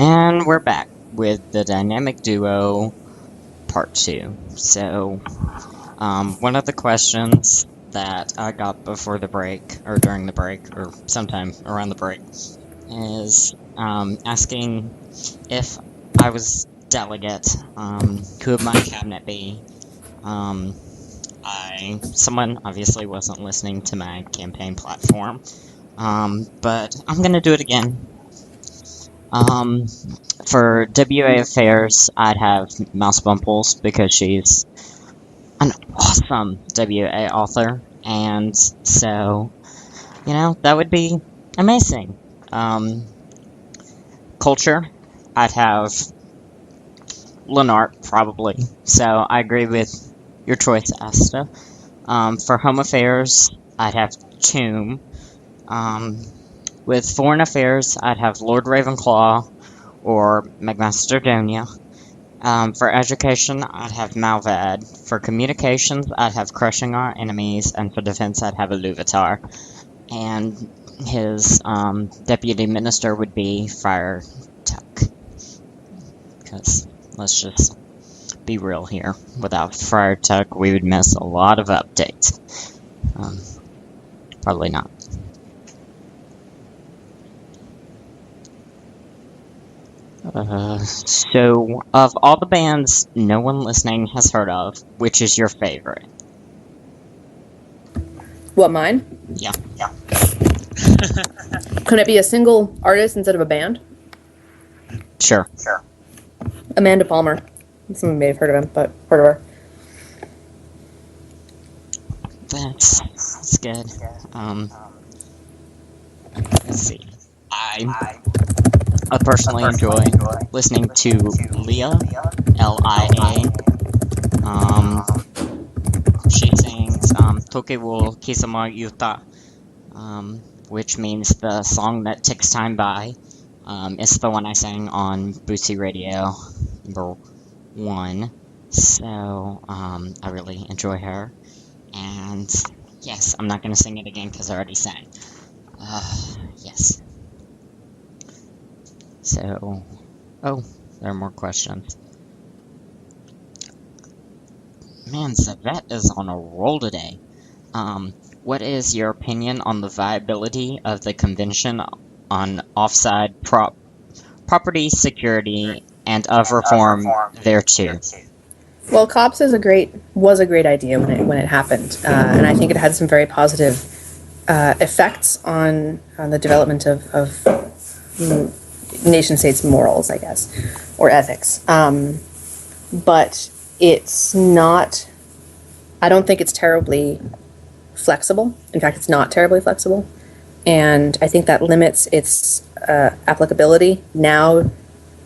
And we're back with the Dynamic Duo Part 2. So, one of the questions that I got before the break, or during the break, or sometime around the break, is asking if I was delegate, who would my cabinet be? Someone obviously wasn't listening to my campaign platform, but I'm gonna do it again. For WA Affairs, I'd have Mouse Bumples, because she's an awesome WA author, and so, that would be amazing. Culture, I'd have Lenart, probably, so I agree with your choice, Asta. For Home Affairs, I'd have Tomb. With Foreign Affairs, I'd have Lord Ravenclaw or Magmacedonia. For Education, I'd have Malvad. For Communications, I'd have Crushing Our Enemies, and for Defense, I'd have Iluvatar. And his Deputy Minister would be Friar Tuck. Because, let's just be real here. Without Friar Tuck, we would miss a lot of updates. Probably not. So, of all the bands no one listening has heard of, which is your favorite? What, mine? Yeah. Could it be a single artist instead of a band? Sure. Amanda Palmer. Some may have heard of him, but heard of her. That's good. Let's see. I personally enjoy listening to Lia, Lia. She sings Toke wo Kisama Yuta, which means the song that ticks time by. It's the one I sang on Bootsie Radio number 1. So, I really enjoy her. And, yes, I'm not going to sing it again because I already sang. Yes. So, there are more questions. Man, Savette is on a roll today. What is your opinion on the viability of the Convention on Offside Property Security and of Reform thereto? Well, COPS was a great idea when it happened, and I think it had some very positive effects on the development of nation states' morals, I guess, or ethics. But it's not. I don't think it's terribly flexible. In fact, it's not terribly flexible, and I think that limits its applicability now.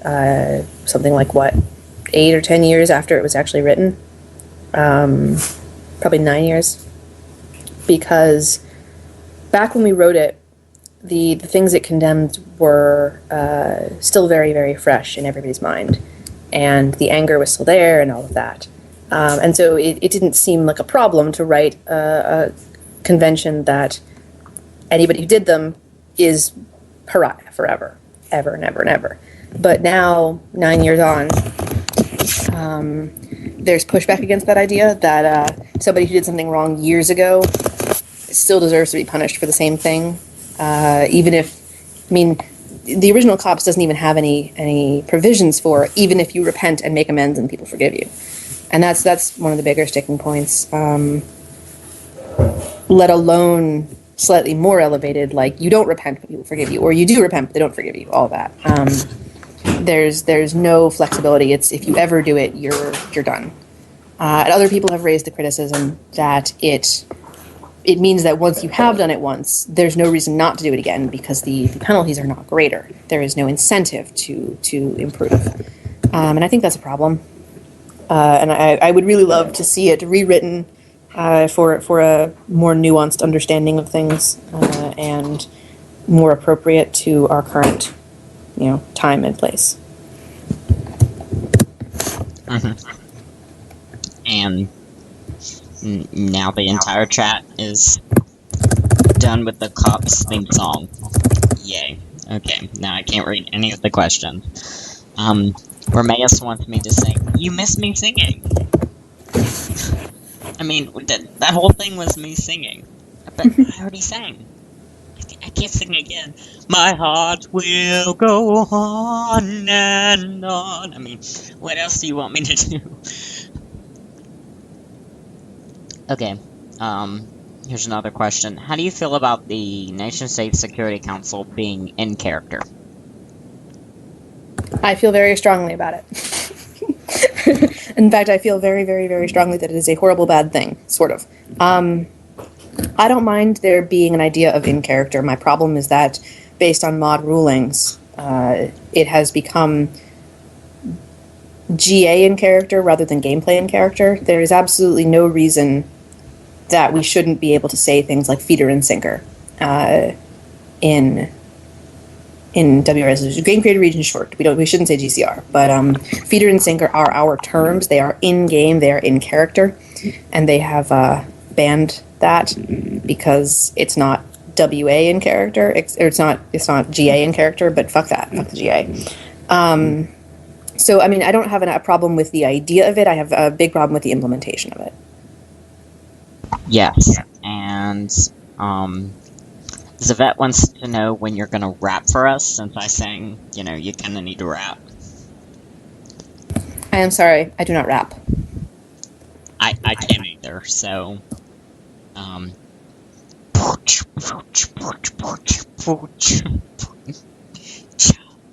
Something like 8 or 10 years after it was actually written, probably 9 years, because back when we wrote it, the things it condemned were still very, very fresh in everybody's mind, and the anger was still there and all of that. And so it didn't seem like a problem to write a convention that anybody who did them is pariah forever, ever and ever and ever. But now, 9 years on, there's pushback against that idea that somebody who did something wrong years ago still deserves to be punished for the same thing, even if, the original COPS doesn't even have any provisions for even if you repent and make amends and people forgive you, and that's one of the bigger sticking points. Let alone slightly more elevated, like you don't repent but people forgive you, or you do repent but they don't forgive you. All that. There's no flexibility. It's if you ever do it, you're done. And other people have raised the criticism that it means that once you have done it once, there's no reason not to do it again because the penalties are not greater. There is no incentive to improve, and I think that's a problem. And I would really love to see it rewritten for a more nuanced understanding of things and more appropriate to our current time and place. Mm-hmm. And now the entire chat is done with the COPS theme song. Yay. Okay, now I can't read any of the questions. Romeus wants me to sing. You miss me singing! I mean, that whole thing was me singing. But I already sang. I can't sing again. My heart will go on and on. I mean, what else do you want me to do? Okay, here's another question. How do you feel about the Nation-State Security Council being in character? I feel very strongly about it. In fact, I feel very, very, very strongly that it is a horrible, bad thing, sort of. I don't mind there being an idea of in character. My problem is that, based on mod rulings, it has become GA in character rather than gameplay in character. There is absolutely no reason that we shouldn't be able to say things like feeder and sinker in WRS. Game creator region short. We shouldn't say GCR, but feeder and sinker are our terms. They are in game. They are in character, and they have banned that because it's not WA in character. It's not GA in character. But fuck that. Fuck the GA. So I mean, I don't have a problem with the idea of it. I have a big problem with the implementation of it. Yes, and Zavette wants to know when you're gonna rap for us, since I sang, you kinda need to rap. I am sorry, I do not rap. I can't either, so,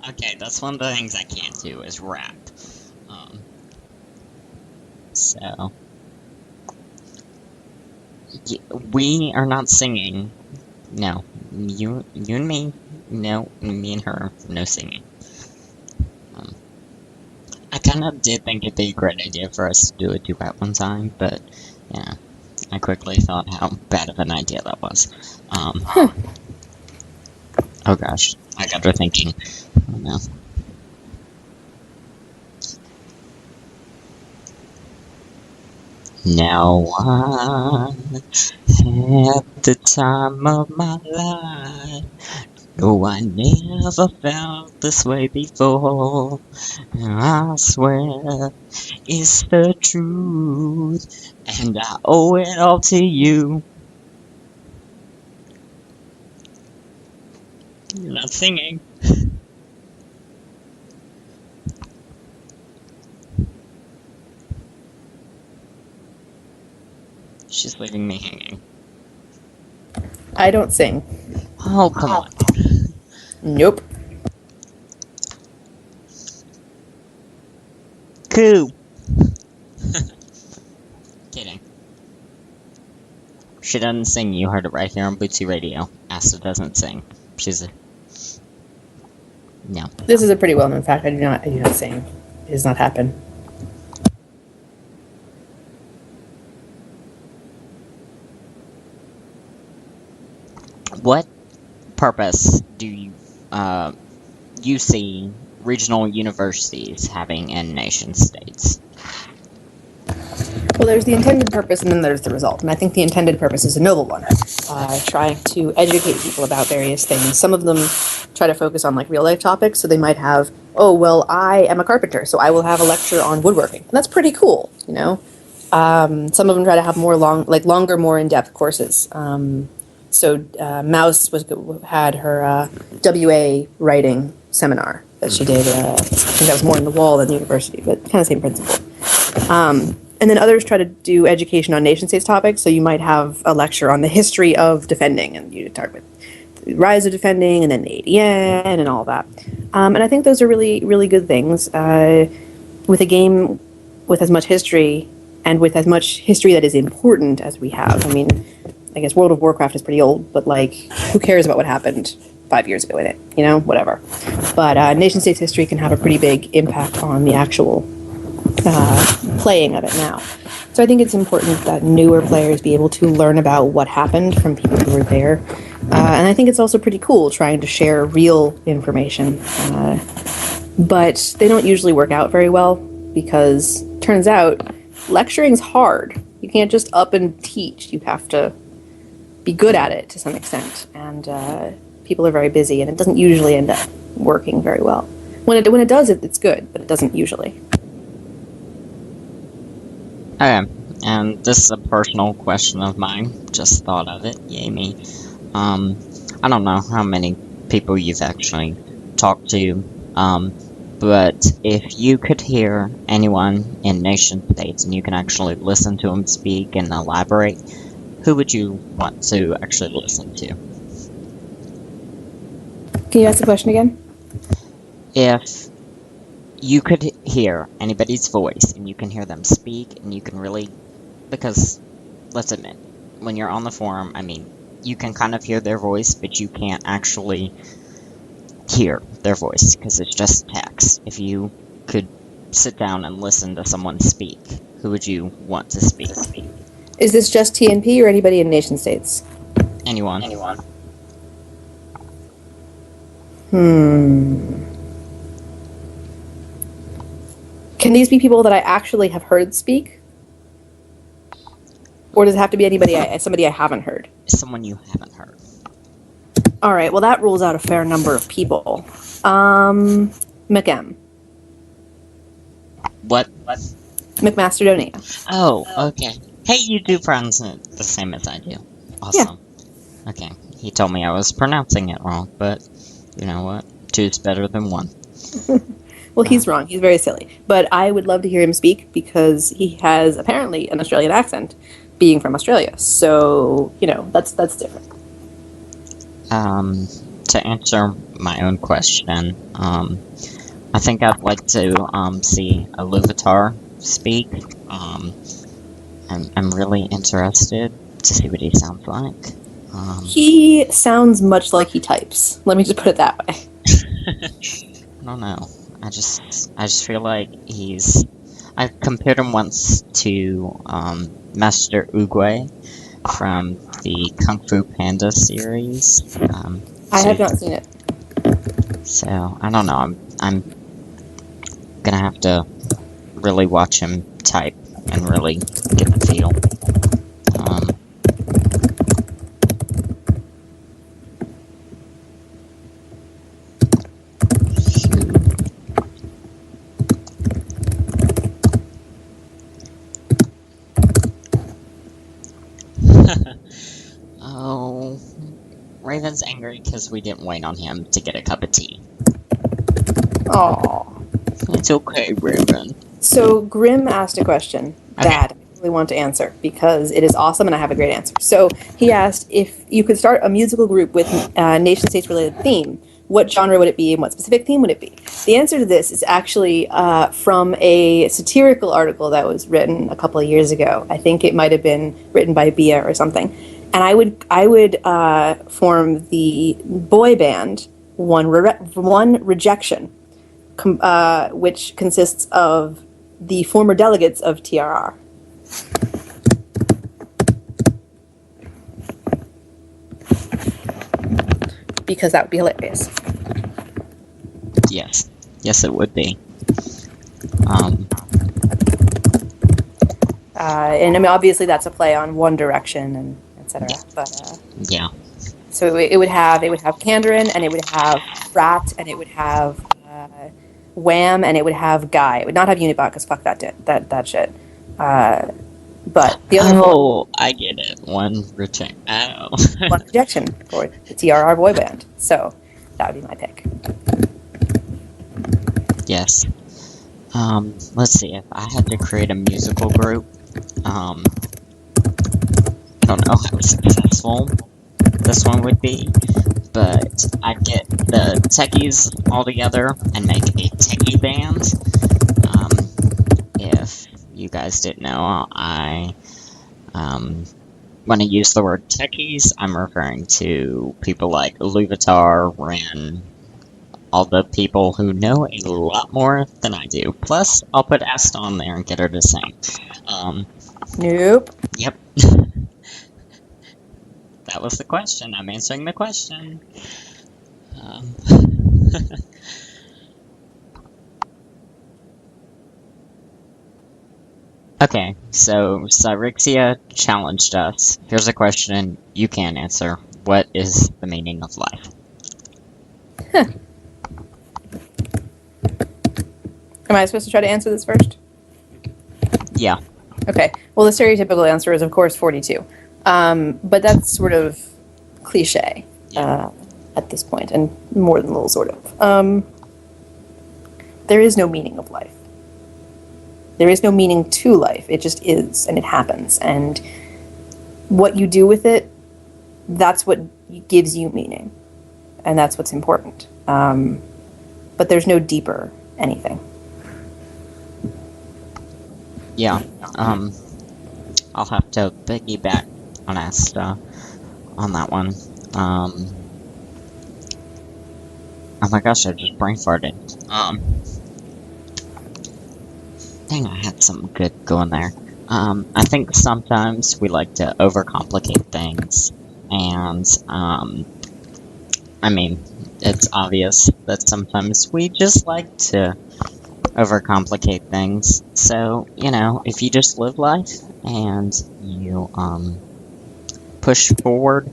okay, that's one of the things I can't do, is rap. So... we are not singing. No. You and me. No. Me and her. No singing. I kind of did think it'd be a great idea for us to do a duet one time, but, yeah. I quickly thought how bad of an idea that was. Oh gosh. I got her thinking. Oh no. Now I had the time of my life. No, I never felt this way before. And I swear it's the truth, and I owe it all to you. You're not singing. She's leaving me hanging. I don't sing. Oh, come on. Nope. Cool. Kidding. She doesn't sing. You heard it right here on Bootsie Radio. Asta doesn't sing. She's a... No. This is a pretty well-known fact. I do not sing. It does not happen. What purpose do you see regional universities having in nation states? Well, there's the intended purpose, and then there's the result. And I think the intended purpose is a noble one. Trying to educate people about various things. Some of them try to focus on real-life topics, so they might have, oh, well, I am a carpenter, so I will have a lecture on woodworking. And that's pretty cool, Some of them try to have longer, more in-depth courses. So Mouse had her WA writing seminar that she did. I think that was more in the wall than the university, but kind of same principle. And then others try to do education on nation-states topics. So you might have a lecture on the history of defending, and you talk about the rise of defending, and then the ADN and all that. And I think those are really, really good things. With a game with as much history, and with as much history that is important as we have. I mean, I guess World of Warcraft is pretty old, but who cares about what happened 5 years ago in it? Whatever. But nation-states history can have a pretty big impact on the actual playing of it now. So I think it's important that newer players be able to learn about what happened from people who were there. And I think it's also pretty cool trying to share real information. But they don't usually work out very well because, turns out, lecturing's hard. You can't just up and teach. You have to be good at it to some extent. And People are very busy, and it doesn't usually end up working very well. When it does, it's good, but it doesn't usually. Okay, and this is a personal question of mine. Just thought of it. Yay me. I don't know how many people you've actually talked to, but if you could hear anyone in nation states and you can actually listen to them speak and elaborate, who would you want to actually listen to? Can you ask the question again? If you could hear anybody's voice and you can hear them speak and you can really, because let's admit, when you're on the forum, I mean, you can kind of hear their voice, but you can't actually hear their voice because it's just text. If you could sit down and listen to someone speak, who would you want to speak? Is this just TNP or anybody in nation states? Anyone. Can these be people that I actually have heard speak? Or does it have to be somebody I haven't heard? Someone you haven't heard. All right, well, that rules out a fair number of people. McM. What? McMacedonia. Oh, okay. Hey, you do pronounce it the same as I do. Awesome. Yeah. Okay, he told me I was pronouncing it wrong, but you know what? Two's better than one. Well, he's wrong. He's very silly. But I would love to hear him speak because he has apparently an Australian accent, being from Australia. So, that's different. To answer my own question, I think I'd like to see a Luvatar speak. I'm really interested to see what he sounds like. He sounds much like he types. Let me just put it that way. I don't know. I just feel like I compared him once to Master Oogway from the Kung Fu Panda series. I have not seen it. So I don't know. I'm gonna have to really watch him type and really get the feel. Oh, Raven's angry because we didn't wait on him to get a cup of tea. Aww. It's okay, Raven. So, Grim asked a question that I really want to answer because it is awesome and I have a great answer. So, he asked if you could start a musical group with a nation states related theme, what genre would it be and what specific theme would it be? The answer to this is actually from a satirical article that was written a couple of years ago. I think it might have been written by Bia or something. And I would form the boy band One Rejection, which consists of the former delegates of TRR. Because that would be hilarious. Yes. Yes, it would be. And I mean, obviously that's a play on One Direction and etc. But yeah. So it would have Kandarin, and it would have Frat, and it would have Wham, and it would have Guy. It would not have Unibot because fuck that shit. But the other four, I get it. One rejection. Oh. One rejection for the TRR boy band. So that would be my pick. Yes. Let's see. If I had to create a musical group, I don't know how successful this one would be, but I'd get the techies all together and make a techie band. If you guys didn't know, when I use the word techies, I'm referring to people like Luvatar, Ren, all the people who know a lot more than I do. Plus, I'll put Asta on there and get her to sing. Nope. Yep. That was the question. I'm answering the question. Okay, so Cyrixia challenged us. Here's a question you can answer. What is the meaning of life? Am I supposed to try to answer this first? Yeah. Okay. Well, the stereotypical answer is, of course, 42. But that's sort of cliche at this point, and more than a little sort of. There is no meaning of life. There is no meaning to life. It just is, and it happens. And what you do with it, that's what gives you meaning. And that's what's important. But there's no deeper anything. Yeah. I'll have to piggyback on Asta on that one. Oh my gosh, I just brain farted. Dang, I had something good going there. I think sometimes we like to overcomplicate things, and, I mean, it's obvious that sometimes we just like to overcomplicate things. So, you know, if you just live life and you, push forward,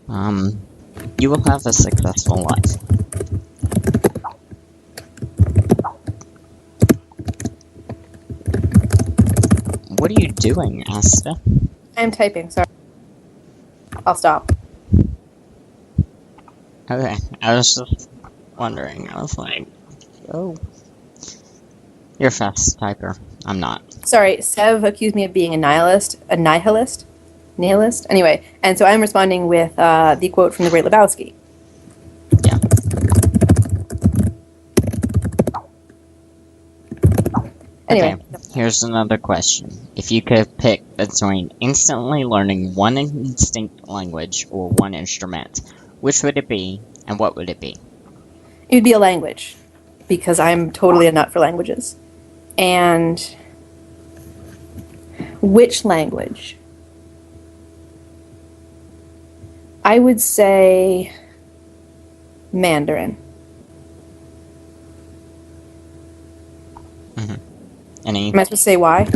you will have a successful life. What are you doing, Asta? I'm typing, sorry. I'll stop. Okay, I was just wondering. I was like, oh. You're a fast typer. I'm not. Sorry, Sev accused me of being a nihilist. A nihilist? Nihilist? Anyway, and so I'm responding with the quote from the Great Lebowski. Yeah. Anyway. Okay, here's another question. If you could pick between instantly learning one instinct language or one instrument, which would it be, and what would it be? It would be a language, because I'm totally a nut for languages. And which language? I would say Mandarin. Any? Am I supposed to say why?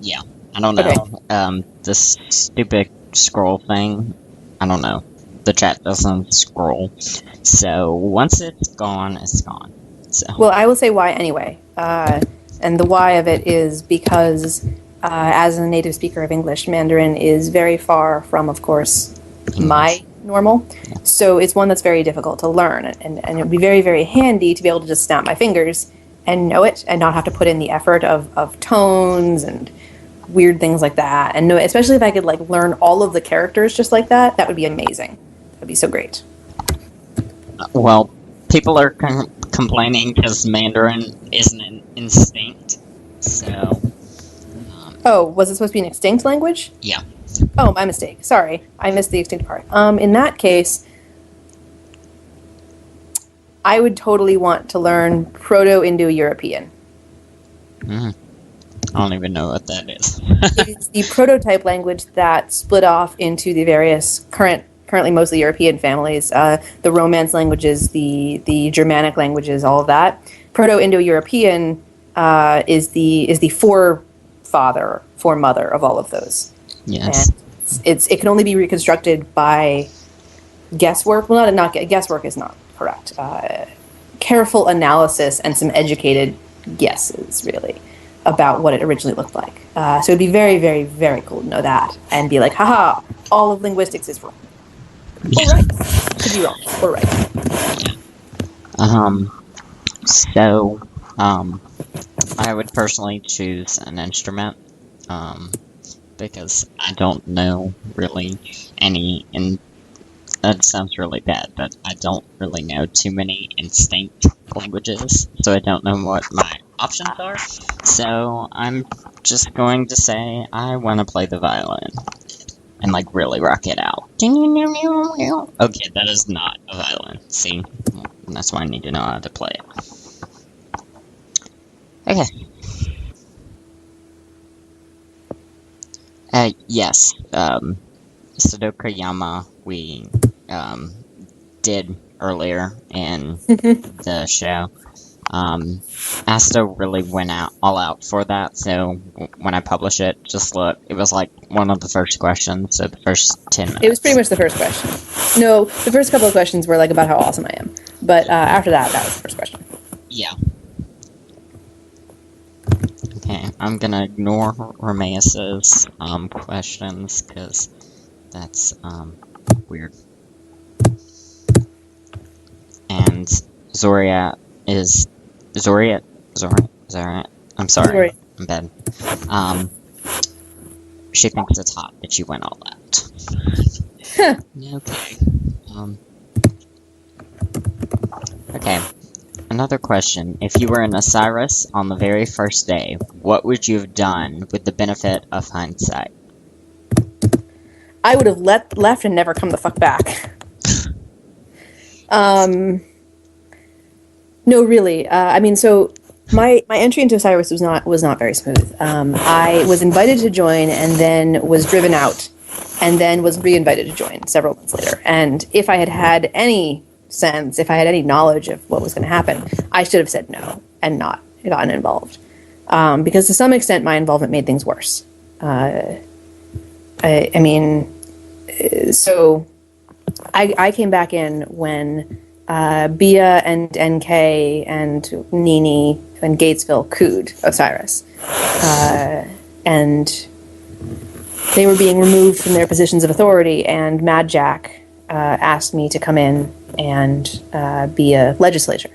Yeah. I don't know. Okay. This stupid scroll thing, I don't know. The chat doesn't scroll. So, once it's gone, it's gone. So. Well, I will say why anyway. And the why of it is because, as a native speaker of English, Mandarin is very far from, of course, English. My normal. Yeah. So it's one that's very difficult to learn. And it would be very, very handy to be able to just snap my fingers and know it and not have to put in the effort of tones and weird things like that. And know it, especially if I could, like, learn all of the characters just like that, that would be amazing. That would be so great. Well, people are complaining because Mandarin isn't an instinct, so... Oh, was it supposed to be an extinct language? Yeah. Oh, my mistake. Sorry. I missed the extinct part. In that case, I would totally want to learn Proto-Indo-European. I don't even know what that is. It's the prototype language that split off into the various currently mostly European families, the Romance languages, the Germanic languages, all of that. Proto-Indo-European is the foremother of all of those. Yes. And it can only be reconstructed by guesswork. Well, not guesswork is not correct. Careful analysis and some educated guesses, really, about what it originally looked like. So it'd be very, very, very cool to know that and be like, haha, all of linguistics is wrong. Yeah. Or right. Could be wrong. Or right. So, I would personally choose an instrument, because I don't know really any, and that sounds really bad, but I don't really know too many instinct languages, so I don't know what my options are. So, I'm just going to say I want to play the violin. And, like, really rock it out. Okay, that is not a violin. See? That's why I need to know how to play it. Okay. Yes. Sudoku Yama, we, did earlier in the show. Asta really went all out for that, so when I publish it, just look, it was like one of the first questions, so the first 10 minutes. It was pretty much the first question. No, the first couple of questions were like about how awesome I am. But after that was the first question. Yeah. Okay, I'm gonna ignore Romeus's questions because that's weird. And Zoria is Zoria. Is that right? I'm sorry. Zoria. I'm bad. She thinks it's hot that you went all out. Okay. Okay. Another question. If you were an Osiris on the very first day, what would you have done with the benefit of hindsight? I would have left and never come the fuck back. No, really. I mean, so my entry into Osiris was not very smooth. I was invited to join and then was driven out, and then was re-invited to join several months later. And if I had had any sense, if I had any knowledge of what was going to happen, I should have said no and not gotten involved. Because to some extent, my involvement made things worse. I mean, so I came back in when Bia and NK and Nini and Gatesville cooed Osiris. And they were being removed from their positions of authority, and Mad Jack asked me to come in and be a legislator.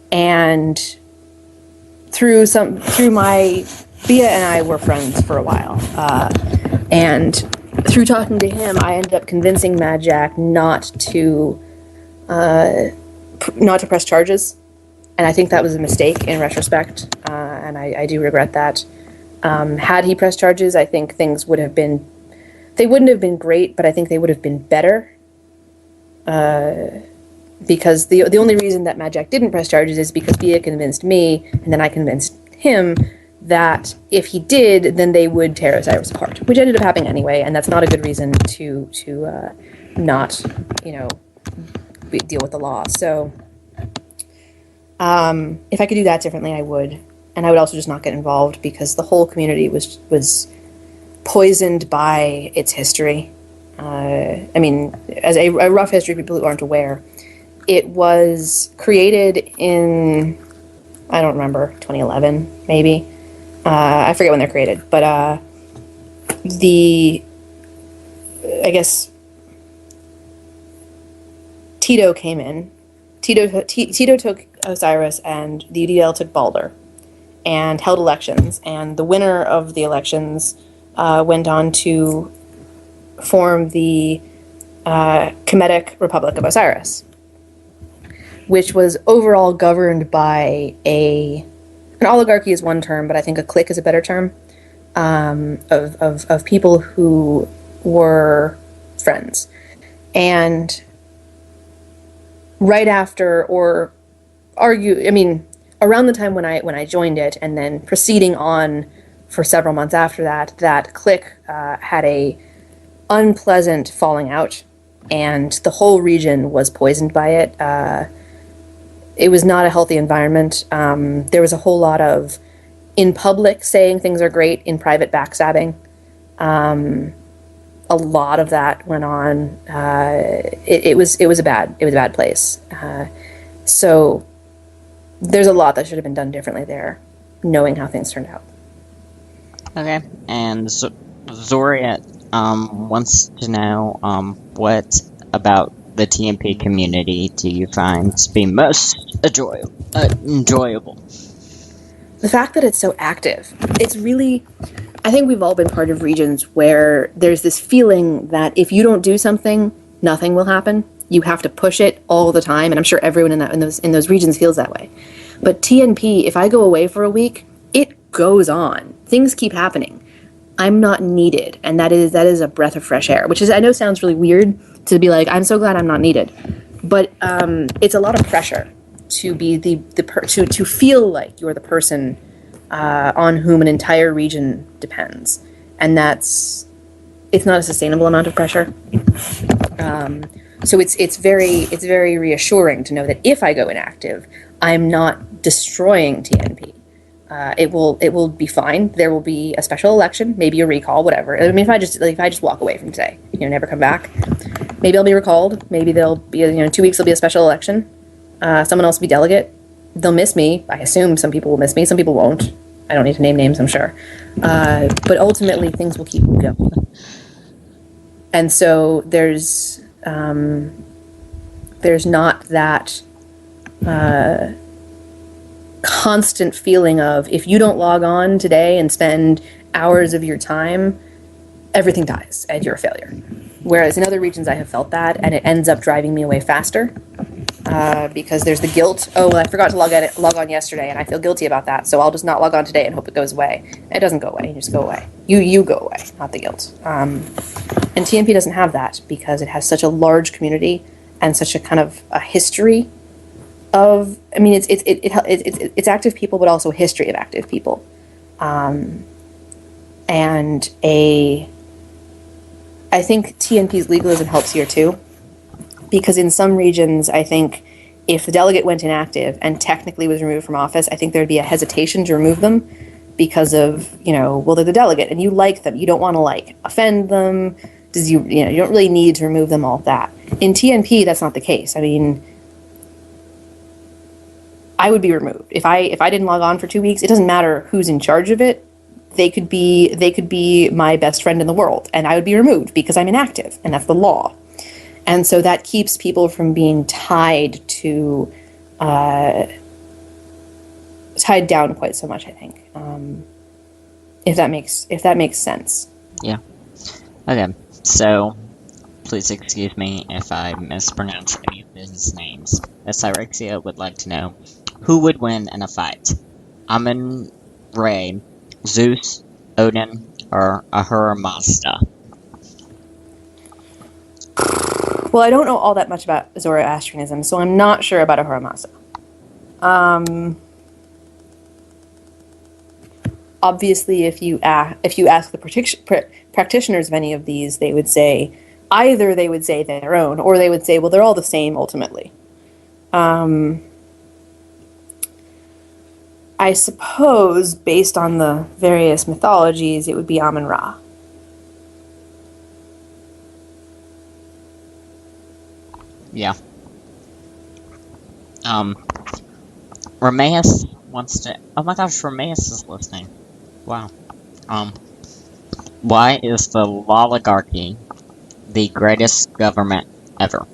And through my Bia and I were friends for a while, and through talking to him, I ended up convincing Mad Jack not to press charges, and I think that was a mistake in retrospect, and I do regret that. Had he pressed charges, I think things would have been, they wouldn't have been great, but I think they would have been better. Because the only reason that Mad Jack didn't press charges is because Bia convinced me, and then I convinced him that if he did, then they would tear Osiris apart, which ended up happening anyway, and that's not a good reason to not, deal with the law. So, if I could do that differently, I would. And I would also just not get involved because the whole community was poisoned by its history. I mean, as a rough history, people who aren't aware, it was created in, I don't remember, 2011, maybe. I forget when they're created, but I guess Tito came in. Tito took Osiris, and the UDL took Balder, and held elections. And the winner of the elections went on to form the Kemetic Republic of Osiris, which was overall governed by an oligarchy is one term, but I think a clique is a better term, of people who were friends. And right after, or around the time when I joined it, and then proceeding on for several months after that, that clique had a unpleasant falling out, and the whole region was poisoned by it. It was not a healthy environment. There was a whole lot of, in public, saying things are great, in private backstabbing. A lot of that went on. It was a bad place. So there's a lot that should have been done differently there, knowing how things turned out. Okay, and Zoria wants to know what about the TMP community do you find to be most enjoyable? The fact that it's so active. It's really, I think we've all been part of regions where there's this feeling that if you don't do something, nothing will happen. You have to push it all the time, and I'm sure everyone in those regions feels that way. But TNP, if I go away for a week, it goes on. Things keep happening. I'm not needed, and that is a breath of fresh air, which is, I know sounds really weird to be like, I'm so glad I'm not needed, but it's a lot of pressure to be to feel like you're the person on whom an entire region depends, and it's not a sustainable amount of pressure. So it's very reassuring to know that if I go inactive, I'm not destroying TNP. It will be fine. There will be a special election, maybe a recall, whatever. I mean, if I just walk away from today, never come back, maybe I'll be recalled. Maybe there'll be 2 weeks. There'll be a special election. Someone else will be delegate. They'll miss me. I assume some people will miss me. Some people won't. I don't need to name names, I'm sure. But ultimately, things will keep going. And so there's not that constant feeling of, if you don't log on today and spend hours of your time, everything dies and you're a failure. Whereas in other regions I have felt that, and it ends up driving me away faster, because there's the guilt. Oh, well, I forgot to log on yesterday and I feel guilty about that, so I'll just not log on today and hope it goes away. It doesn't go away. You just go away. You go away, not the guilt. And TNP doesn't have that because it has such a large community and such a kind of a history of, I mean, it's active people, but also a history of active people, and I think TNP's legalism helps here too, because in some regions, I think if the delegate went inactive and technically was removed from office, I think there'd be a hesitation to remove them because of, well, they're the delegate and you like them, you don't want to offend them. You don't really need to remove them, all that. In TNP, that's not the case. I mean, I would be removed if I didn't log on for 2 weeks. It doesn't matter who's in charge of it. They could be my best friend in the world, and I would be removed because I'm inactive, and that's the law. And so that keeps people from being tied down quite so much, I think. If that makes sense. Yeah. Okay. So, please excuse me if I mispronounce any of these names. Cyrexia would like to know, who would win in a fight? Amun Re, Zeus, Odin, or Ahura Mazda? Well, I don't know all that much about Zoroastrianism, so I'm not sure about Ahura Mazda. Obviously, if you ask the practitioners of any of these, they would say either their own, or they would say, well, they're all the same ultimately. I suppose, based on the various mythologies, it would be Amun-Ra. Yeah. Rameus wants to... Oh my gosh, Rameus is listening. Wow. Why is the oligarchy the greatest government ever?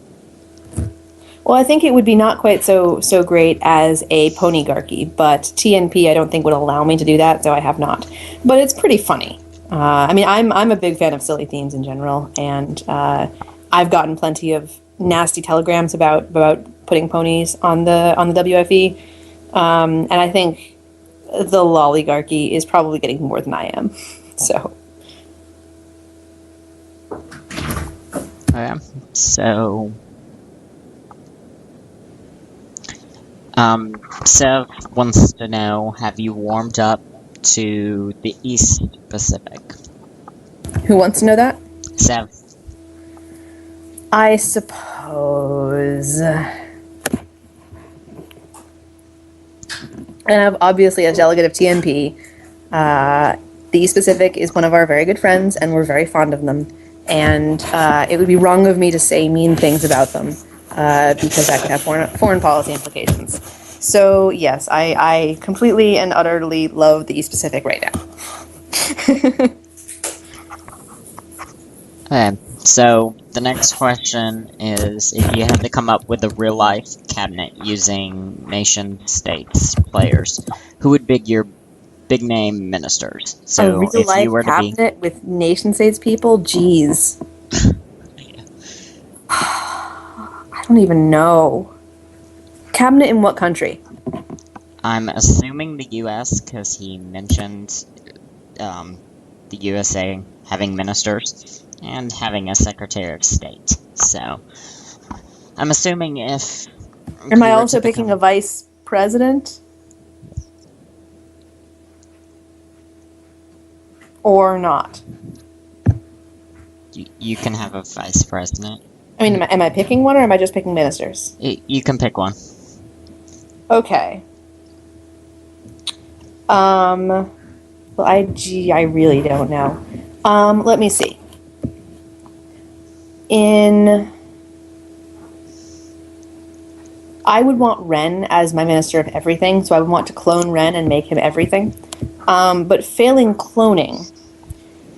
Well, I think it would be not quite so great as a ponygarchy, but TNP I don't think would allow me to do that, so I have not. But it's pretty funny. I mean, I'm a big fan of silly themes in general, and I've gotten plenty of nasty telegrams about putting ponies on the WFE, and I think the lolligarchy is probably getting more than I am. So. Okay, so. Sev wants to know, have you warmed up to the East Pacific? Who wants to know that? Sev. I suppose. And obviously, as delegate of TNP, the East Pacific is one of our very good friends, and we're very fond of them. And it would be wrong of me to say mean things about them, because that could have foreign policy implications. So, yes, I completely and utterly love the East Pacific right now. Okay, so the next question is, if you had to come up with a real-life cabinet using nation-states players, who would be your big-name ministers? So, a real-life cabinet with nation-states people? Jeez. I don't even know. Cabinet in what country? I'm assuming the U.S., because he mentioned the USA having ministers and having a Secretary of State. So, I'm assuming if... Am I also picking a vice president? Or not? You can have a vice president. I mean, am I picking one, or am I just picking ministers? You can pick one. Okay. Well, I really don't know. Let me see. I would want Ren as my Minister of Everything, so I would want to clone Ren and make him everything. But failing cloning,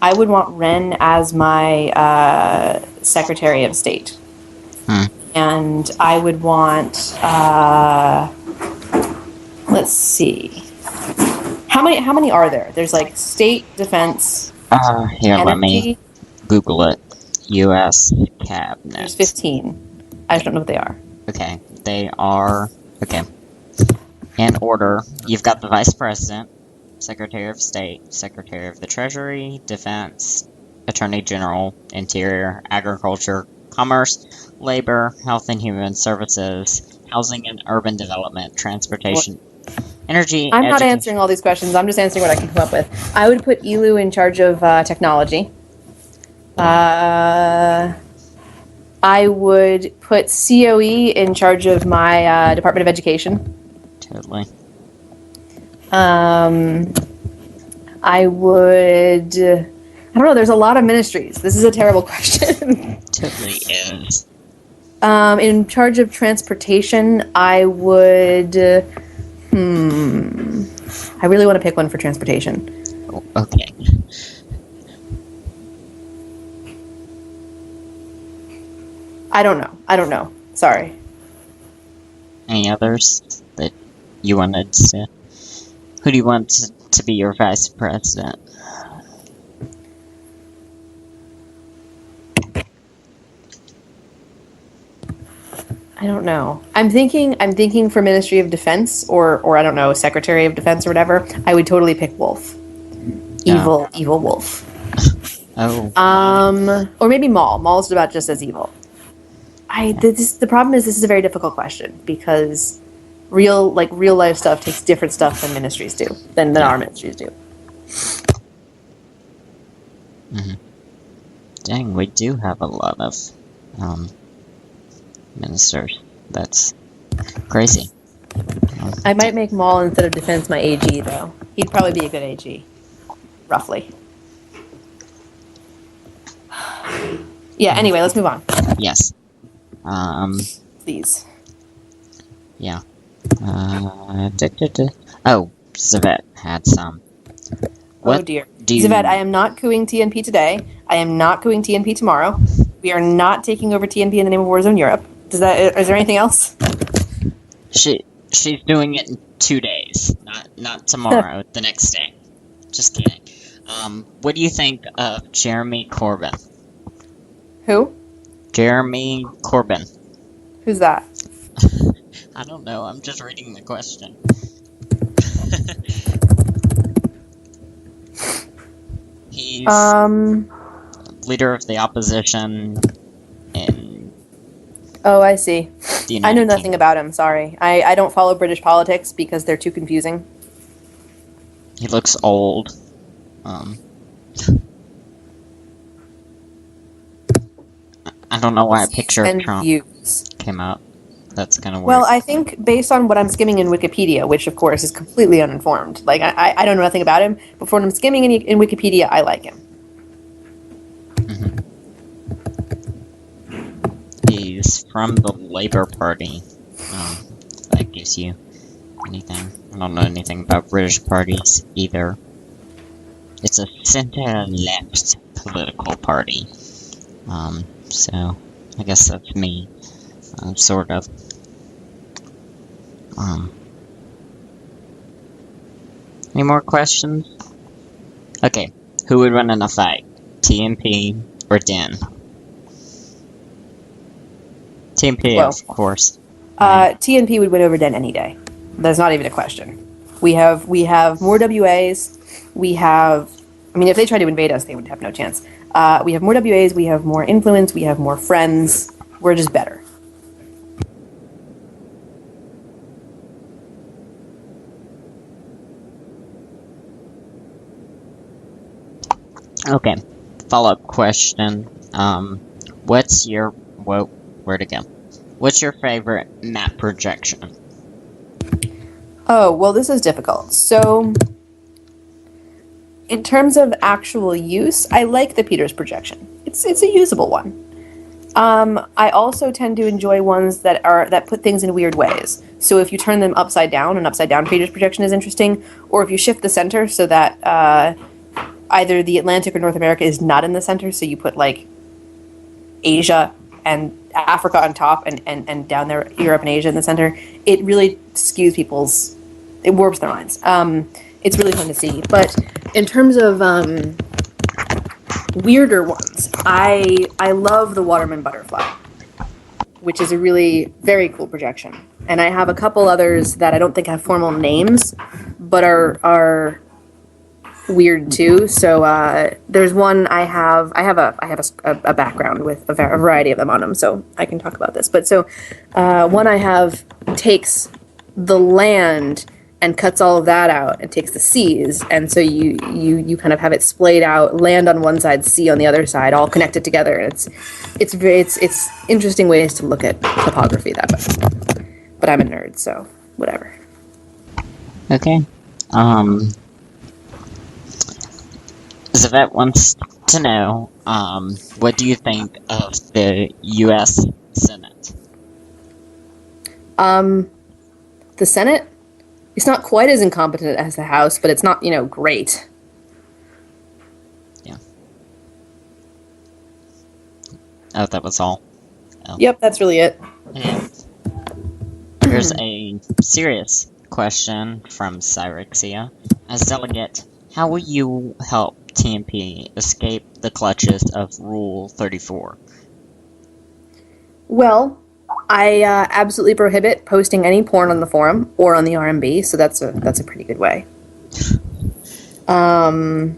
I would want Ren as my Secretary of State. And I would want, let's see. How many are there? There's like state, defense, Here, energy. let me Google it. U.S. Cabinet. There's 15. I just don't know what they are. Okay, they are... Okay. In order, you've got the Vice President, Secretary of State, Secretary of the Treasury, Defense, Attorney General, Interior, Agriculture, Commerce, Labor, Health and Human Services, Housing and Urban Development, Transportation, Energy, I'm not education. answering all these questions. I'm just answering what I can come up with. I would put Elu in charge of technology. I would put COE in charge of my Department of Education. Totally. I would... I don't know, there's a lot of ministries. This is a terrible question. Totally is. In charge of transportation, I would... I really want to pick one for transportation. Oh, okay. I don't know. Sorry. Any others that you wanted to... Who do you want to be your Vice President? I don't know. I'm thinking for Ministry of Defense or I don't know, Secretary of Defense or whatever. I would totally pick Wolf. Evil Wolf. Oh. Or maybe Maul. Maul's about just as evil. The problem is this is a very difficult question because real life stuff takes different stuff than ministries do than our ministries do. Dang, we do have a lot of ministers. That's crazy. I might make Maul instead of Defense my AG though. He'd probably be a good AG, roughly. Yeah. Anyway, let's move on. Yes. Please. Yeah. Oh, Zavet had some. What Oh dear. Zavet, I am not cooing TNP today. I am not cooing TNP tomorrow. We are not taking over TNP in the name of Warzone Europe. Is there anything else? She's doing it in 2 days, not tomorrow. The next day. Just kidding. What do you think of Jeremy Corbyn? Who? Jeremy Corbyn. Who's that? I don't know. I'm just reading the question. He's leader of the opposition in... Oh, I see. the I know United nothing Kingdom. about him, sorry. I don't follow British politics because they're too confusing. He looks old. I don't know why a picture of And Trump views. came up. That's kind of weird. Well, I think based on what I'm skimming in Wikipedia, which of course is completely uninformed, like I don't know nothing about him, but when I'm skimming in Wikipedia, I like him. He's from the Labour Party. If that gives you anything. I don't know anything about British parties either. It's a centre-left political party. So I guess that's me. Sort of. Any more questions? Okay, who would win in a fight? TMP or Den? TMP, Well, of course. TNP would win over Den any day. That's not even a question. We have more WAs. I mean, if they tried to invade us, they would have no chance. We have more WAs. We have more influence. We have more friends. We're just better. Okay, follow-up question. What's your... Whoa, where'd it go? What's your favorite map projection? Oh, well, this is difficult. So, In terms of actual use, I like the Peters projection. It's a usable one. I also tend to enjoy ones that put things in weird ways. So if you turn them upside down, an upside down Peters projection is interesting, or if you shift the center so that either the Atlantic or North America is not in the center, so you put like Asia and Africa on top and down there Europe and Asia in the center, it really skews it warps their minds. It's really fun to see. But in terms of weirder ones, I love the Waterman Butterfly, which is a really very cool projection. And I have a couple others that I don't think have formal names, but are weird too. So there's one I have a background with a variety of them on them, so I can talk about this. But so one I have takes the land and cuts all of that out and takes the seas, and so you kind of have it splayed out, land on one side, sea on the other side, all connected together. And it's interesting ways to look at topography that way. But I'm a nerd, so whatever. Okay. Zavet wants to know, what do you think of the U.S. Senate? The Senate? It's not quite as incompetent as the House, but it's not, great. Yeah. Oh, that was all. Oh. Yep, that's really it. And here's a serious question from Cyrexia. As delegate, how will you help TMP escape the clutches of Rule 34? Well, I absolutely prohibit posting any porn on the forum or on the RMB, so that's a pretty good way. I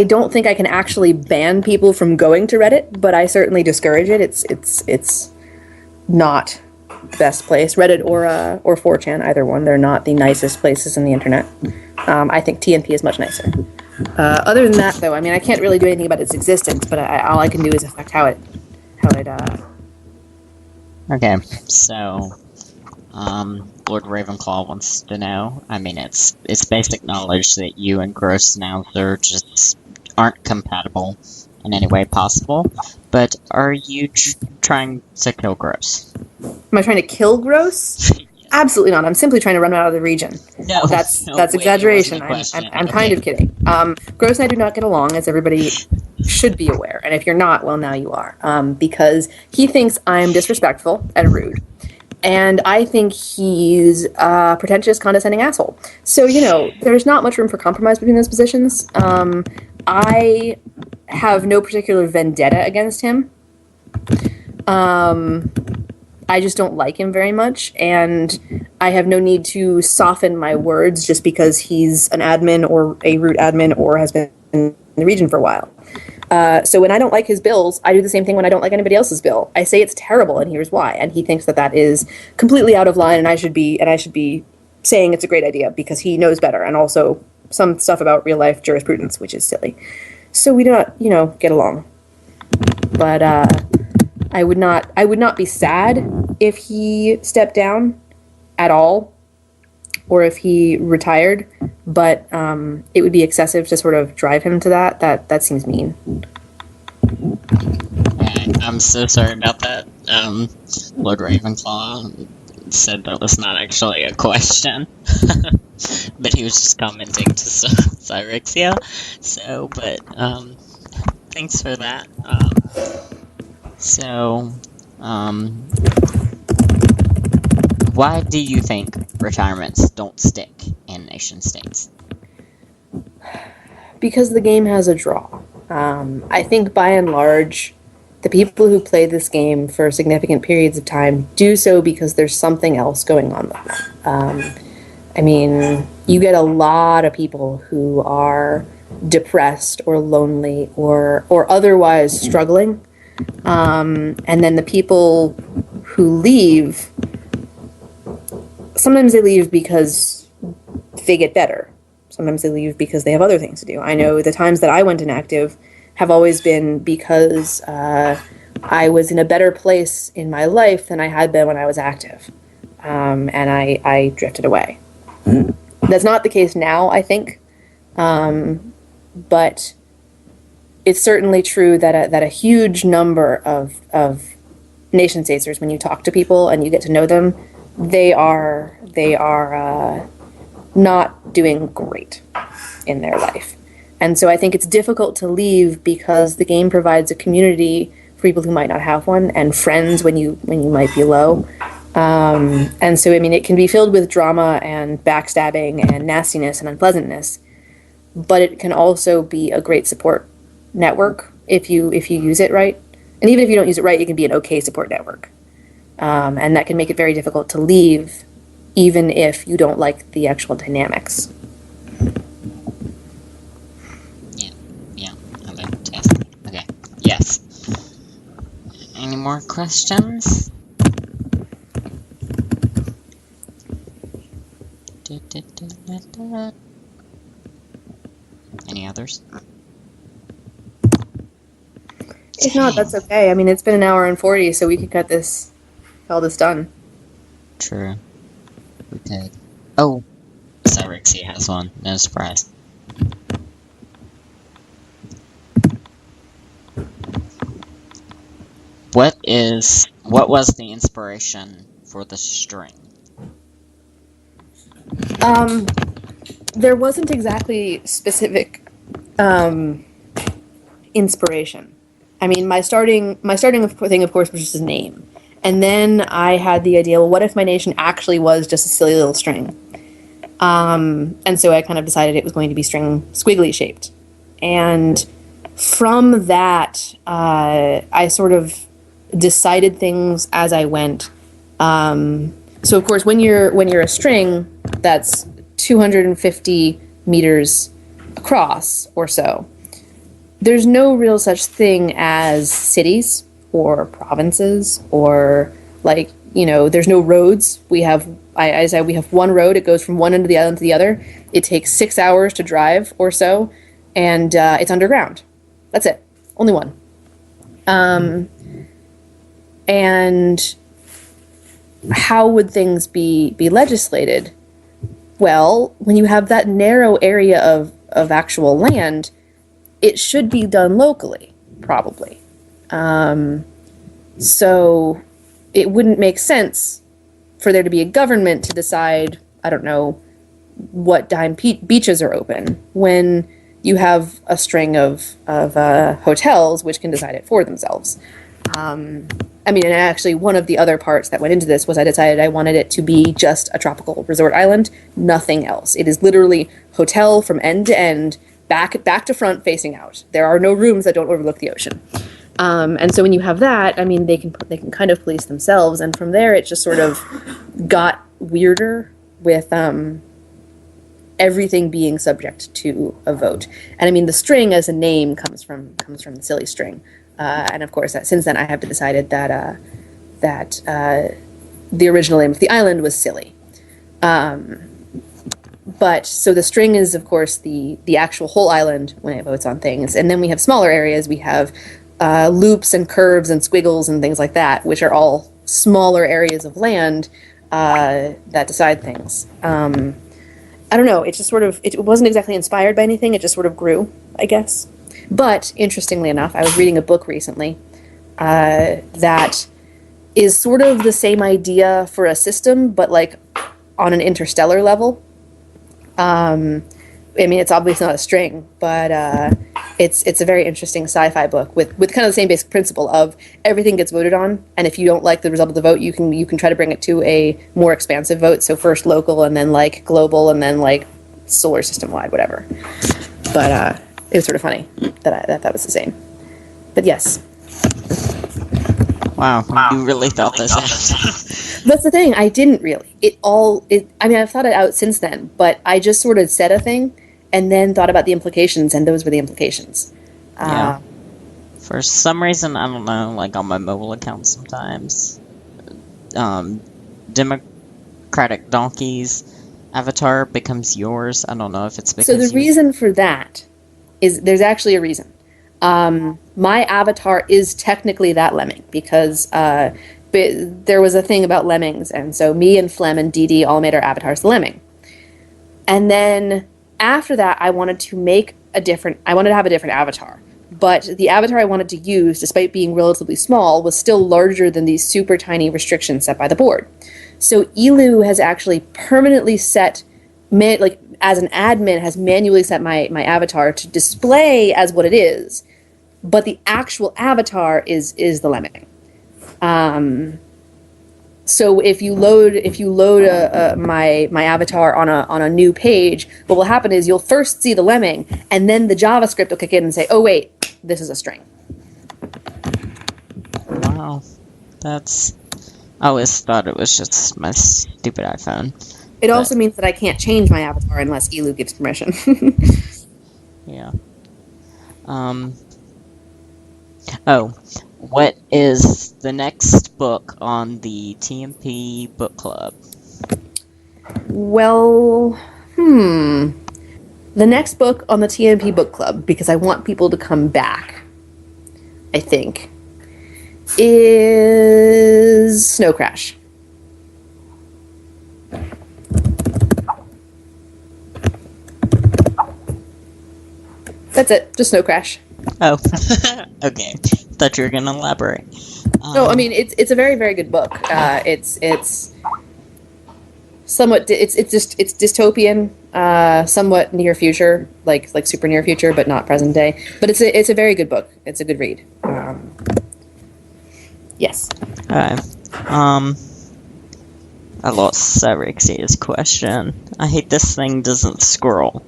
don't think I can actually ban people from going to Reddit, but I certainly discourage it. It's not the best place. Reddit or 4chan, either one. They're not the nicest places in the internet. I think TNP is much nicer. Other than that, though, I mean, I can't really do anything about its existence, but all I can do is affect how it. Okay, so, Lord Ravenclaw wants to know, I mean, it's basic knowledge that you and Gross Schnauzer just aren't compatible in any way possible, but are you trying to kill Gross? Am I trying to kill Gross? Absolutely not. I'm simply trying to run him out of the region. No, that's wait, exaggeration. I'm kind of kidding. Gross and I do not get along, as everybody should be aware. And if you're not, well, now you are. Because he thinks I'm disrespectful and rude. And I think he's a pretentious, condescending asshole. So, there's not much room for compromise between those positions. I have no particular vendetta against him. I just don't like him very much, and I have no need to soften my words just because he's an admin or a root admin or has been in the region for a while. So when I don't like his bills, I do the same thing when I don't like anybody else's bill. I say it's terrible, and here's why. And he thinks that is completely out of line, and I should be saying it's a great idea because he knows better, and also some stuff about real life jurisprudence, which is silly. So we do not, get along. But I would not be sad if he stepped down at all, or if he retired, but it would be excessive to sort of drive him to that. That seems mean. I'm so sorry about that. Lord Ravenclaw said that was not actually a question, but he was just commenting to Cyrexia. So, but thanks for that. Why do you think retirements don't stick in nation states? Because the game has a draw. I think by and large, the people who play this game for significant periods of time do so because there's something else going on with them. I mean, you get a lot of people who are depressed or lonely or otherwise struggling. And then the people who leave, sometimes they leave because they get better. Sometimes they leave because they have other things to do. I know the times that I went inactive have always been because I was in a better place in my life than I had been when I was active. And I drifted away. That's not the case now, I think, but it's certainly true that a huge number of nation staters, when you talk to people and you get to know them, they are not doing great in their life. And so I think it's difficult to leave because the game provides a community for people who might not have one, and friends when you might be low. And so, I mean, it can be filled with drama and backstabbing and nastiness and unpleasantness, but it can also be a great support network if you use it right. And even if you don't use it right, it can be an okay support network. And that can make it very difficult to leave, even if you don't like the actual dynamics. Yeah, fantastic. Okay, yes. Any more questions? Any others? If not, that's okay. I mean, it's been 1 hour and 40, so we could cut all this done. True. We could. Oh, Cyrixie has one. No surprise. What was the inspiration for the string? There wasn't exactly specific inspiration. I mean, my starting thing, of course, was just a name. And then I had the idea, well, what if my nation actually was just a silly little string? And so I kind of decided it was going to be string squiggly shaped. And from that, I sort of decided things as I went. So of course, when you're a string that's 250 meters across or so, there's no real such thing as cities or provinces or there's no roads. I said we have one road. It goes from one end of the island to the other. It takes 6 hours to drive or so, and it's underground. That's it. Only one. And how would things be legislated? Well, when you have that narrow area of actual land, it should be done locally, probably. So it wouldn't make sense for there to be a government to decide, I don't know, what dime beaches are open when you have a string of hotels which can decide it for themselves. I mean, and actually one of the other parts that went into this was I decided I wanted it to be just a tropical resort island, nothing else. It is literally hotel from end to end, back to front, facing out. There are no rooms that don't overlook the ocean. And so when you have that, I mean, they can kind of police themselves, and from there it just sort of got weirder with everything being subject to a vote. And I mean, the string as a name comes from the SillyString. And of course, since then I have decided that the original name of the island was Silly. But so the string is, of course, the actual whole island when it votes on things. And then we have smaller areas. We have loops and curves and squiggles and things like that, which are all smaller areas of land that decide things. I don't know. It just sort of, it wasn't exactly inspired by anything. It just sort of grew, I guess. But interestingly enough, I was reading a book recently that is sort of the same idea for a system, but like on an interstellar level. I mean, it's obviously not a string, but it's a very interesting sci-fi book with kind of the same basic principle of everything gets voted on, and if you don't like the result of the vote, you can try to bring it to a more expansive vote. So first local, and then like global, and then like solar system wide, whatever. But it was sort of funny that was the same. But yes. Wow, you really thought this out. That's the thing. I didn't really. I mean, I've thought it out since then, but I just sort of said a thing and then thought about the implications, and those were the implications. Yeah. For some reason, I don't know, like on my mobile account sometimes, Democratic Donkey's avatar becomes yours. I don't know if it's because So the reason for that is there's actually a reason. My avatar is technically that lemming because there was a thing about lemmings, and so me and Flem and Dee Dee all made our avatars the lemming. And then after that, I wanted to have a different avatar. But the avatar I wanted to use, despite being relatively small, was still larger than these super tiny restrictions set by the board. So Elu has actually permanently set, as an admin, has manually set my avatar to display as what it is, but the actual avatar is the lemming. So if you load my avatar on a new page, what will happen is you'll first see the lemming, and then the JavaScript will kick in and say, "Oh wait, this is a string." Wow, I always thought it was just my stupid iPhone. It also means that I can't change my avatar unless Elu gives permission. Yeah. Oh, what is the next book on the TMP book club? Well, the next book on the TMP book club, because I want people to come back, I think, is Snow Crash. That's it, just Snow Crash. Oh, okay. Thought you were gonna elaborate. No, I mean it's a very, very good book. It's somewhat it's dystopian, somewhat near future, like super near future, but not present day. But it's a very good book. It's a good read. Yes. I lost Cyrixia's question. I hate this thing doesn't scroll.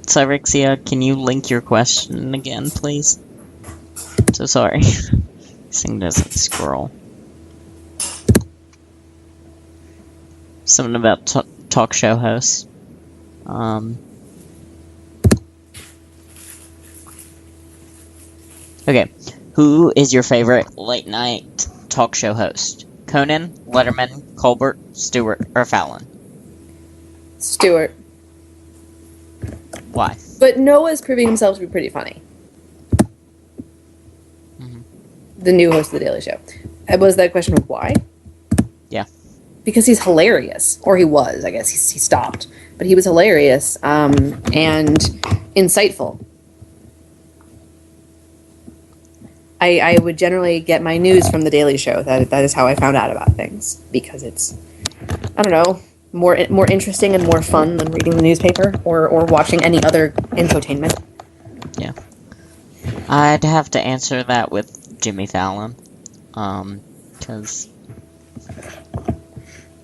Cyrixia, can you link your question again, please? So sorry. This thing doesn't scroll. Something about talk show hosts. Okay. Who is your favorite late night talk show host? Conan, Letterman, Colbert, Stewart, or Fallon? Stewart. Why? But Noah's proving himself to be pretty funny. Mm-hmm. The new host of The Daily Show. Was that question of why? Yeah. Because he's hilarious. Or he was, I guess. He stopped. But he was hilarious and insightful. I would generally get my news from The Daily Show. That is how I found out about things. Because it's, I don't know, more interesting and more fun than reading the newspaper or watching any other infotainment. Yeah. I'd have to answer that with Jimmy Fallon. Because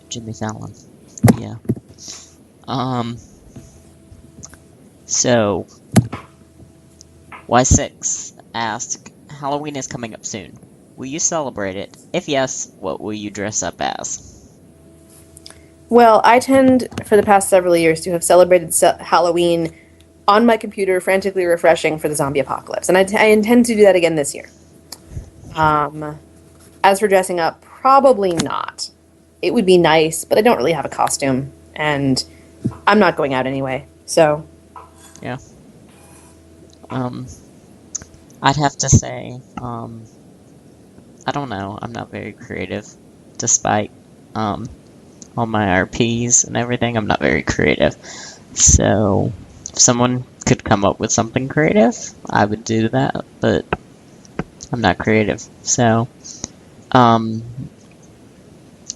Jimmy Fallon. Yeah. So Y6 asked, Halloween is coming up soon. Will you celebrate it? If yes, what will you dress up as? Well, I tend, for the past several years, to have celebrated Halloween on my computer, frantically refreshing for the zombie apocalypse. And I intend to do that again this year. As for dressing up, probably not. It would be nice, but I don't really have a costume. And I'm not going out anyway, so... Yeah. I'd have to say, I don't know, I'm not very creative, despite, all my RPs and everything, I'm not very creative. So, if someone could come up with something creative, I would do that, but I'm not creative. So,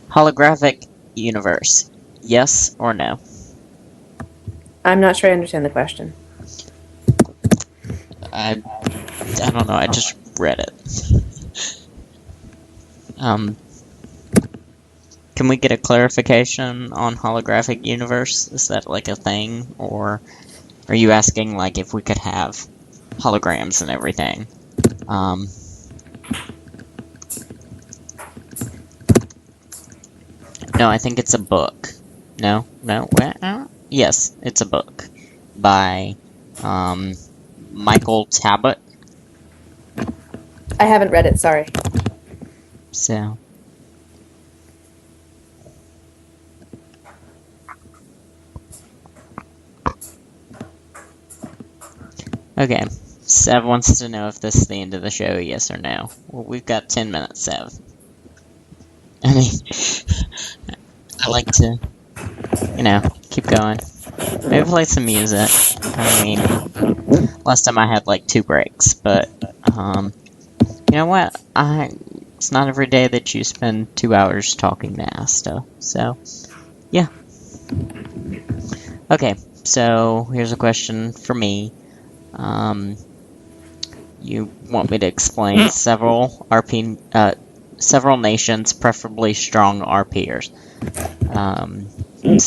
holographic universe, yes or no? I'm not sure I understand the question. I don't know, I just read it. Can we get a clarification on holographic universe? Is that like a thing, or are you asking like if we could have holograms and everything? No, I think it's a book. No, yes, it's a book by Michael Tabot. I haven't read it, sorry. So. Okay, Sev wants to know if this is the end of the show, yes or no. Well, we've got 10 minutes, Sev. I mean, like to, keep going. Maybe play some music. I mean, last time I had like 2 breaks, but, you know what? It's not every day that you spend 2 hours talking to Asta, so, yeah. Okay, so here's a question for me. You want me to explain several nations, preferably strong RPers. Let's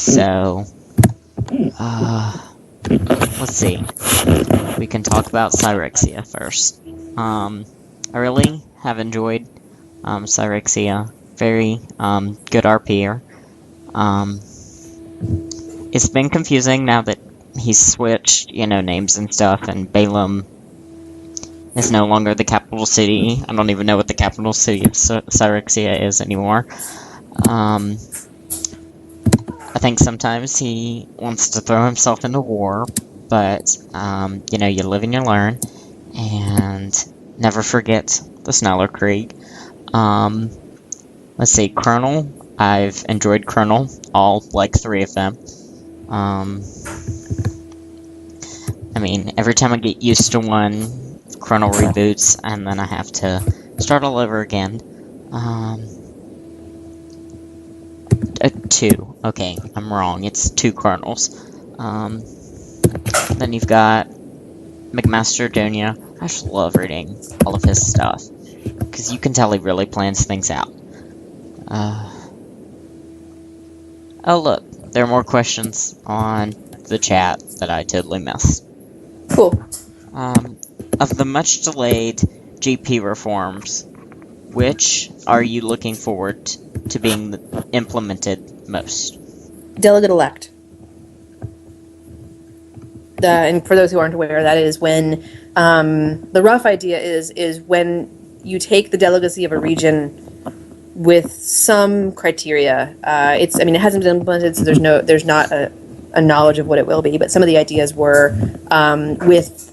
see. We can talk about Cyrexia first. I really have enjoyed Cyrexia. Very good RPer. It's been confusing now that he's switched, names and stuff, and Balaam is no longer the capital city. I don't even know what the capital city of Cyrexia is anymore. I think sometimes he wants to throw himself into war, but, you live and you learn, and never forget the Snellerkrieg. Let's see, Colonel. I've enjoyed Colonel, all, 3 of them. I mean, every time I get used to one, Colonel reboots, and then I have to start all over again. 2. Okay, I'm wrong. It's 2 Colonels. Then you've got McMaster Donia. I just love reading all of his stuff, because you can tell he really plans things out. Oh look, there are more questions on the chat that I totally missed. Cool. Of the much-delayed GP reforms, which are you looking forward to being implemented most? Delegate-elect. And for those who aren't aware, that is when the rough idea is when you take the delegacy of a region with some criteria. It hasn't been implemented, so there's not a knowledge of what it will be. But some of the ideas were with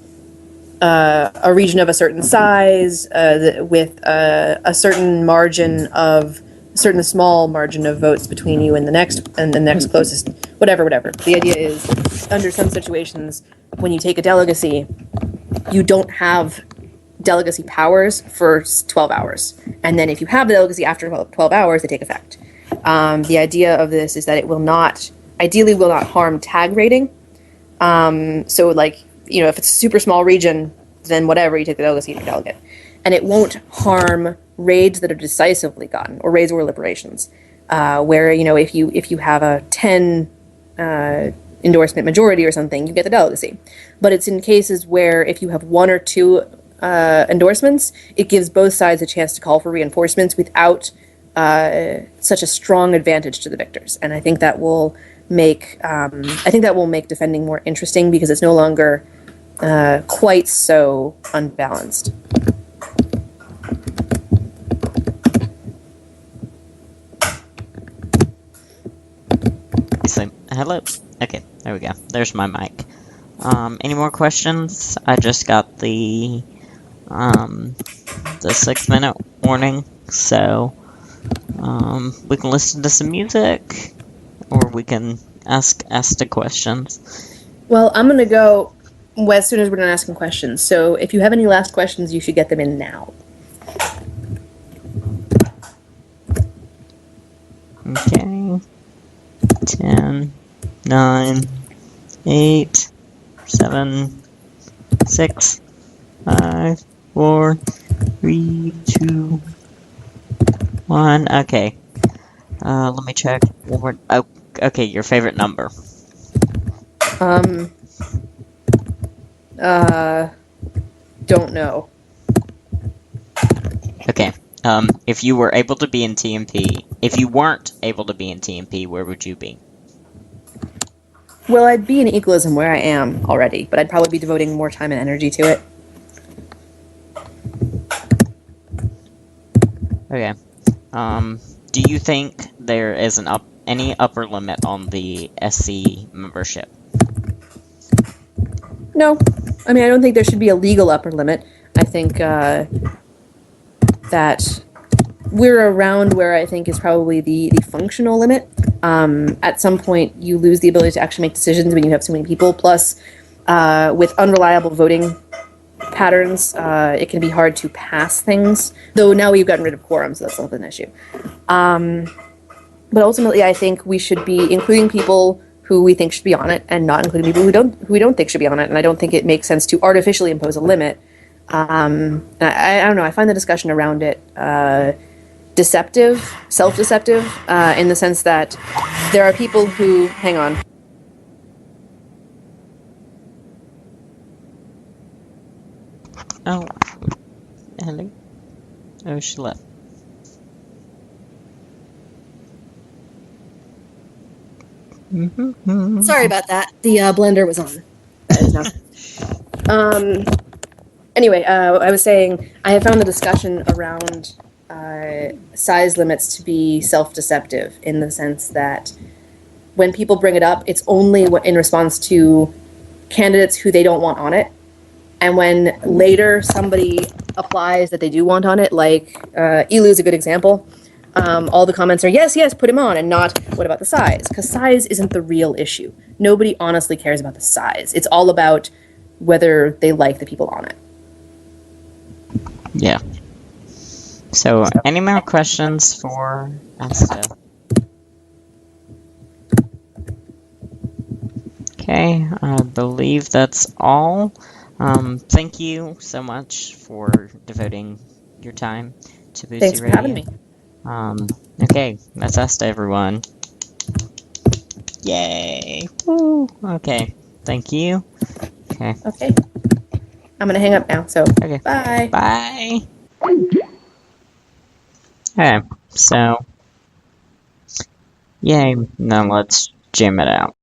a region of a certain size, with a certain small margin of votes between you and the next closest, whatever. The idea is, under some situations, when you take a delegacy, you don't have delegacy powers for 12 hours. And then if you have the delegacy after 12 hours, they take effect. The idea of this is that it ideally will not harm tag rating. So if it's a super small region, then whatever, you take the delegacy, you delegate. And it won't harm raids that are decisively gotten, or raids or liberations, where, if you have a 10 endorsement majority or something, you get the delegacy. But it's in cases where if you have 1 or 2 endorsements, it gives both sides a chance to call for reinforcements without such a strong advantage to the victors. And I think that will make defending more interesting, because it's no longer quite so unbalanced. Hello? Okay, there we go. There's my mic. Any more questions? I just got the 6-minute warning, so we can listen to some music, or we can ask the questions. Well, I'm going to go as soon as we're done asking questions, so if you have any last questions, you should get them in now. Okay. 10, 9, 8, 7, 6, 5, 4, 3, 2, 1. Okay. Let me check. Oh, okay, your favorite number. Don't know. Okay. If you were able to be in TMP, if you weren't able to be in TMP, where would you be? Well, I'd be in Equalism where I am already, but I'd probably be devoting more time and energy to it. Okay. Do you think there is any upper limit on the SC membership? No. I mean, I don't think there should be a legal upper limit. I think that we're around where I think is probably the functional limit. At some point, you lose the ability to actually make decisions when you have so many people. Plus, with unreliable voting patterns, it can be hard to pass things. Though now we've gotten rid of quorum, so that's not an issue. But ultimately, I think we should be including people who we think should be on it, and not including people who we don't think should be on it. And I don't think it makes sense to artificially impose a limit. I don't know. I find the discussion around it deceptive, self-deceptive, in the sense that there are people who hang on. Oh, hello. Oh, she left. Sorry about that. The blender was on. That is not. Anyway, I was saying I have found the discussion around size limits to be self-deceptive in the sense that when people bring it up, it's only in response to candidates who they don't want on it. And when later somebody applies that they do want on it, like Elu is a good example, all the comments are, yes, yes, put him on, and not, what about the size? Because size isn't the real issue. Nobody honestly cares about the size. It's all about whether they like the people on it. Yeah. So, any more questions for Asta? Okay, I believe that's all. Thank you so much for devoting your time to Bootsie Thanks for Radio. having me. Okay, that's Asta, everyone. Yay! Woo! Okay, thank you. Okay. Okay. I'm gonna hang up now, so Okay. bye. Bye! Okay, so... Yay, now let's jam it out.